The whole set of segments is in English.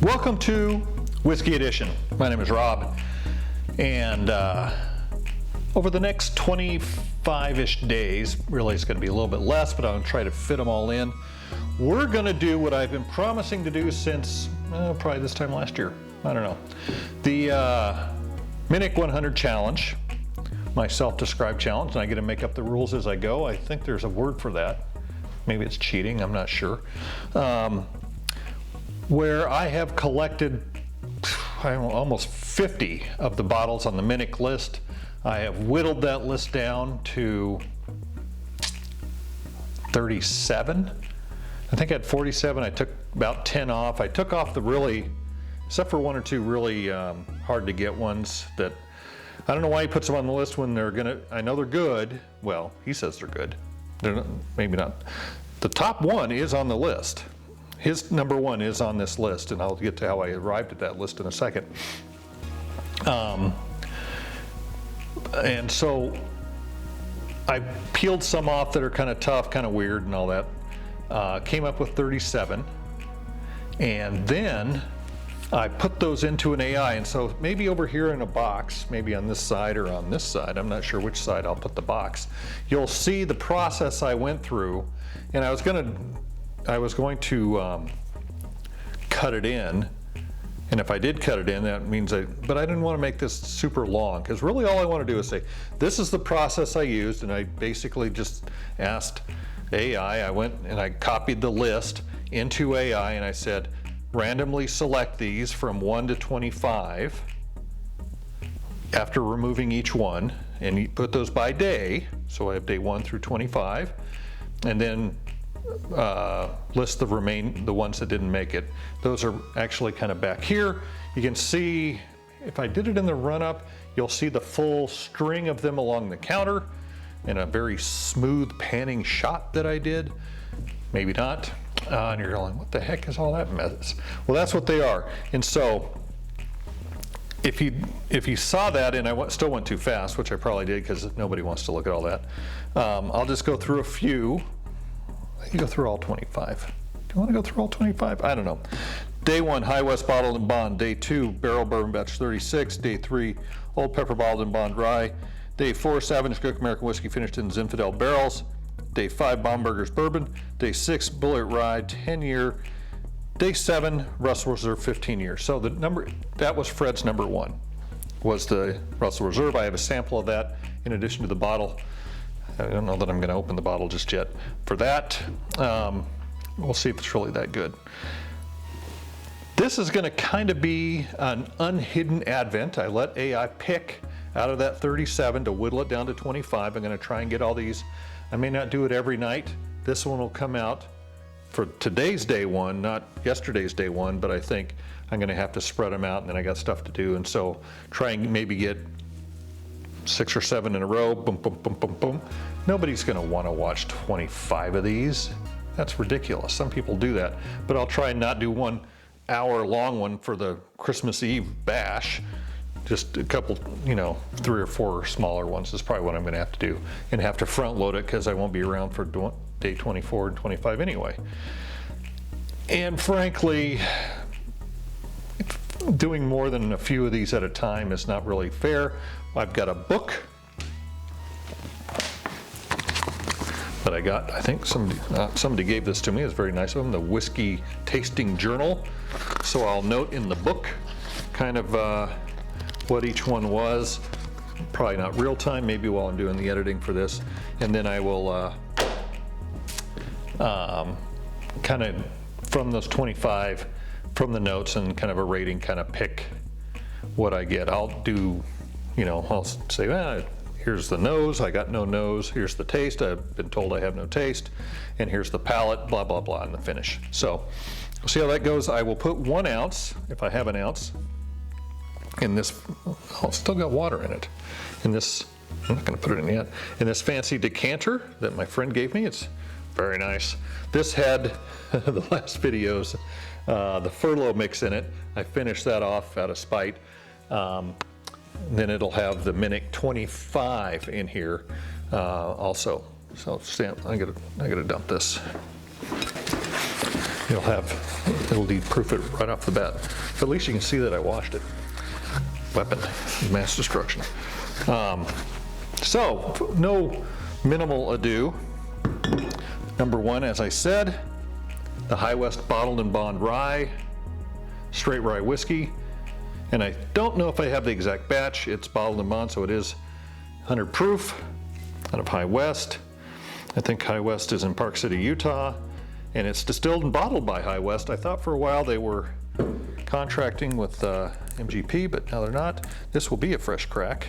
Welcome to Whiskey Edition. My name is Rob, and over the next 25-ish days, really it's going to be a little bit less, but I'm going to try to fit them all in. We're going to do what I've been promising to do since probably this time last year. I don't know. The Minnick 100 challenge, my self-described challenge, and I get to make up the rules as I go. I think there's a word for that. Maybe it's cheating, I'm not sure. Where I have collected almost 50 of the bottles on the Minnick list. I have whittled that list down to 37. I think I had 47. I took about 10 off. I took off the really, except for one or two really hard to get ones that, I don't know why he puts them on the list when they're gonna, I know they're good. Well, he says they're good. They're not, maybe not. The top one is on the list. His number one is on this list, and I'll get to how I arrived at that list in a second. And so I peeled some off that are kind of tough, kind of weird and all that. Came up with 37. And then I put those into an AI. And so maybe over here in a box, maybe on this side or on this side, I'm not sure which side I'll put the box, you'll see the process I went through. And I was going to cut it in, and if I did cut it in, that means but I didn't want to make this super long, because really all I want to do is say, this is the process I used, and I basically just asked AI, I went and I copied the list into AI, and I said, randomly select these from 1 to 25, after removing each one, and you put those by day, so I have day 1 through 25, and then list the ones that didn't make it. Those are actually kind of back here. You can see, if I did it in the run-up, you'll see the full string of them along the counter in a very smooth panning shot that I did. Maybe not. And you're going, what the heck is all that mess? Well, that's what they are. And so if you saw that, and I still went too fast, which I probably did because nobody wants to look at all that, I'll just go through a few. You go through all 25. Do you want to go through all 25? I don't know. Day 1, High West Bottled and Bond. Day 2, Barrel Bourbon Batch 36. Day 3, Old Pepper Bottled and Bond Rye. Day 4, Savage Cook American Whiskey finished in Zinfandel barrels. Day 5, Baumburgers Bourbon. Day 6, Bullet Rye 10-year. Day 7, Russell Reserve 15 years. So the number, that was Fred's number 1, was the Russell Reserve. I have a sample of that in addition to the bottle. I don't know that I'm going to open the bottle just yet for that. We'll see if it's really that good. This is going to kind of be an unhidden advent. I let AI pick out of that 37 to whittle it down to 25. I'm going to try and get all these. I may not do it every night. This one will come out for today's day 1, not yesterday's day 1, but I think I'm going to have to spread them out, and then I got stuff to do. And so try and maybe get 6 or 7 in a row, boom, boom, boom, boom, boom. Nobody's gonna wanna watch 25 of these. That's ridiculous. Some people do that, but I'll try and not do 1 hour long one for the Christmas Eve bash. Just a couple, 3 or 4 smaller ones is probably what I'm gonna have to do, and have to front load it because I won't be around for day 24 and 25 anyway. And frankly, doing more than a few of these at a time is not really fair. I've got a book that I got. I think somebody gave this to me. It's very nice of them, the Whiskey Tasting Journal. So I'll note in the book kind of what each one was. Probably not real time, maybe while I'm doing the editing for this. And then I will kind of, from those 25, from the notes and kind of a rating, kind of pick what I get. I'll do, I'll say, well, here's the nose, I got no nose. Here's the taste, I've been told I have no taste. And here's the palate, blah, blah, blah, and the finish. So we'll see how that goes. I will put 1 ounce, if I have an ounce, in this. Oh, it's still got water in it. In this, I'm not gonna put it in yet. In this fancy decanter that my friend gave me, it's very nice. This had the last videos, the furlough mix in it. I finished that off out of spite. Then it'll have the Minnick 25 in here also. So I gotta dump this. it'll deproof it right off the bat. But at least you can see that I washed it. Weapon, mass destruction. So, no minimal ado. Number one, as I said, the High West Bottled and Bond Rye, straight rye whiskey. And I don't know if I have the exact batch. It's bottled and bond, so it is 100 proof out of High West. I think High West is in Park City, Utah, and it's distilled and bottled by High West. I thought for a while they were contracting with MGP, but now they're not. This will be a fresh crack.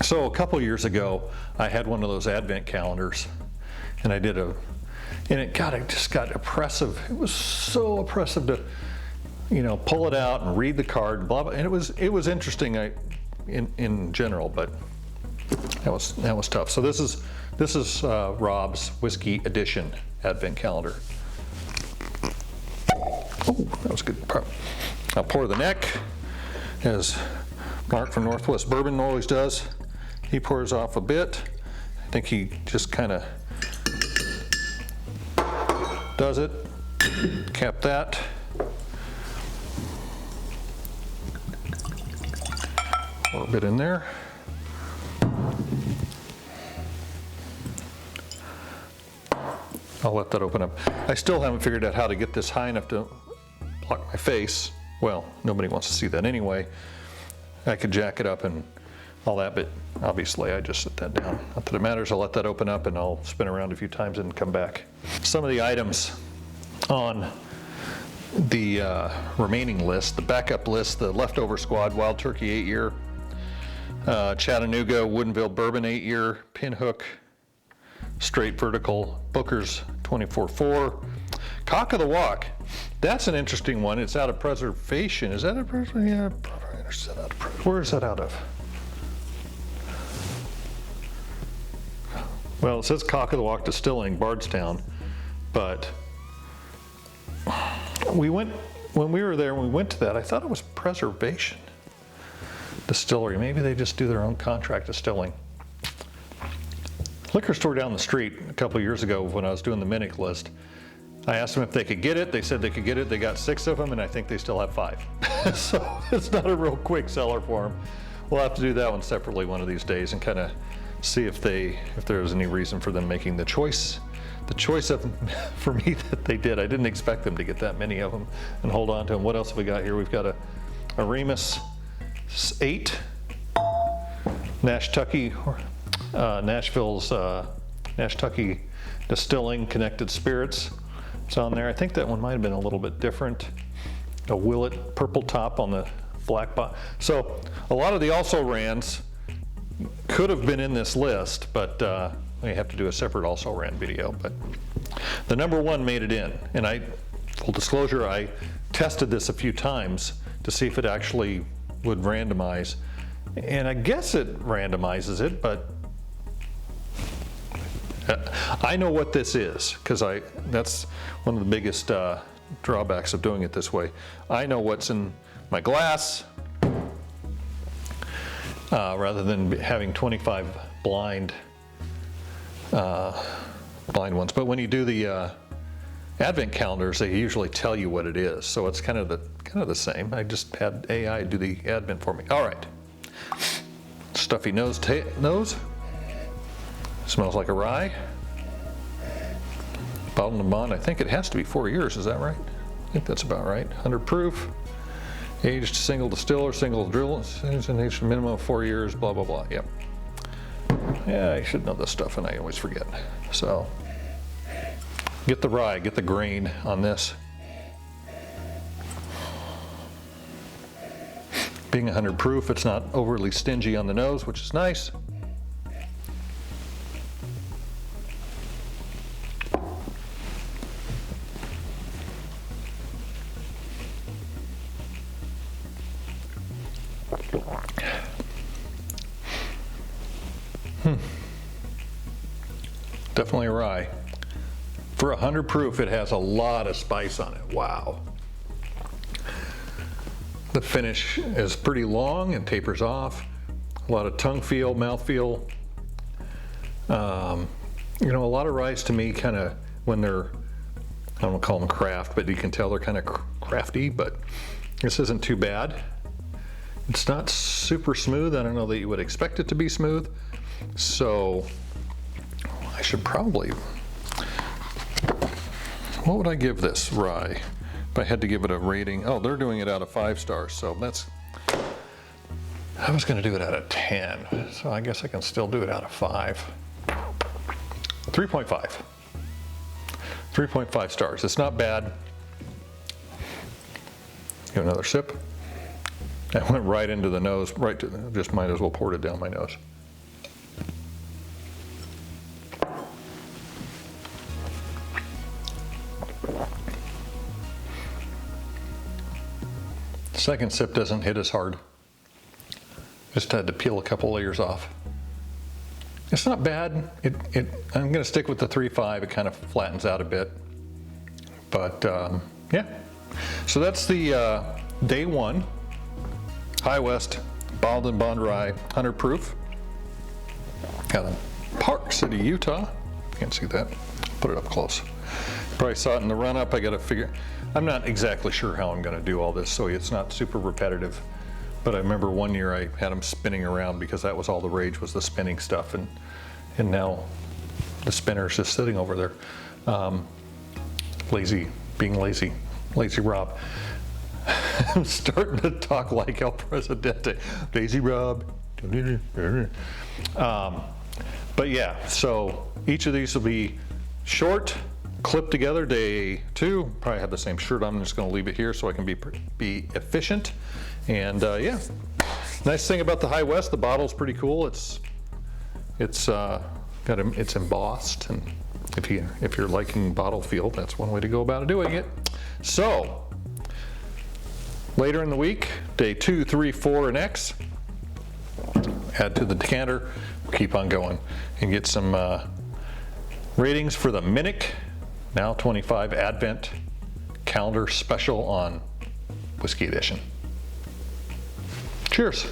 So a couple years ago, I had one of those advent calendars, and I did and it just got oppressive. It was so oppressive to, pull it out and read the card, and blah blah. And it was interesting, in general, but that was tough. So this is Rob's Whiskey Edition Advent Calendar. Oh, that was good. I'll pour the neck, as Mark from Northwest Bourbon always does. He pours off a bit. I think he just kind of does it. Cap that. Pour a bit in there. I'll let that open up. I still haven't figured out how to get this high enough to block my face. Well, nobody wants to see that anyway. I could jack it up and all that, but obviously I just set that down. Not that it matters. I'll let that open up and I'll spin around a few times and come back. Some of the items on the remaining list, the backup list, the leftover squad, Wild Turkey 8-year, Chattanooga Woodinville Bourbon 8-year, Pinhook Straight Vertical, Booker's 24-4, Cock of the Walk. That's an interesting one. It's out of preservation. Is that a preservation? Yeah, where is that out of? Well, it says Cock of the Walk Distilling, Bardstown, but when we were there, when we went to that, I thought it was Preservation Distillery. Maybe they just do their own contract distilling. Liquor store down the street a couple of years ago when I was doing the Minnick list, I asked them if they could get it. They said they could get it. They got 6 of them, and I think they still have 5. So it's not a real quick seller for them. We'll have to do that one separately one of these days and kind of see if there's any reason for them making the choice of for me that they did. I didn't expect them to get that many of them and hold on to them. What else have we got here? We've got a Remus 8, Nashville's Nashtucky Distilling Connected Spirits. It's on there. I think that one might have been a little bit different. A Willet purple top on the black bottom. So a lot of the also rans could have been in this list, but we have to do a separate also ran video. But the number one made it in, and full disclosure, I tested this a few times to see if it actually would randomize, and I guess it randomizes it, but I know what this is, because that's one of the biggest drawbacks of doing it this way. I know what's in my glass, rather than having 25 blind ones. But when you do the advent calendars, they usually tell you what it is, so it's kind of the same. I just had AI do the advent for me. All right, stuffy nose. Smells like a rye. Bottled and bond. I think it has to be 4 years. Is that right? I think that's about right. 100 proof. Aged single distiller, single drill, aged minimum of 4 years, blah, blah, blah. Yep. Yeah, I should know this stuff and I always forget. So, get the rye, get the grain on this. Being 100 proof, it's not overly stingy on the nose, which is nice. Definitely a rye. For 100 proof, it has a lot of spice on it. Wow. The finish is pretty long and tapers off. A lot of tongue feel, mouth feel. You know, a lot of ryes to me kind of, when they're, I don't want to call them craft, but you can tell they're kind of crafty, but this isn't too bad. It's not super smooth. I don't know that you would expect it to be smooth. So I should probably, what would I give this rye if I had to give it a rating? Oh, they're doing it out of 5 stars, so that's, I was going to do it out of 10, so I guess I can still do it out of 5. 3.5. 3.5 stars. It's not bad. Give another sip. That went right into the nose, right to the, just might as well pour it down my nose. Second sip doesn't hit as hard. Just had to peel a couple layers off. It's not bad. I'm gonna stick with the 3.5. It kind of flattens out a bit. But yeah. So that's the day 1 High West Bottled and Bond Rye 100 proof out of Park City, Utah. Can't see that. Put it up close. Probably saw it in the run up. I gotta figure, I'm not exactly sure how I'm gonna do all this, so it's not super repetitive. But I remember one year I had them spinning around because that was all the rage, was the spinning stuff, and now the spinner's just sitting over there. Being lazy Rob. I'm starting to talk like El Presidente. Lazy Rob. But yeah, so each of these will be short, clipped together. Day 2, probably have the same shirt on. I'm just going to leave it here so I can be efficient. And yeah, nice thing about the High West, the bottle's pretty cool. It's embossed, and if you're liking bottle feel, that's one way to go about doing it. So later in the week, day 2, 3, 4, and X, add to the decanter, keep on going, and get some ratings for the Minnick now 25 Advent Calendar Special on Whiskey Edition. Cheers.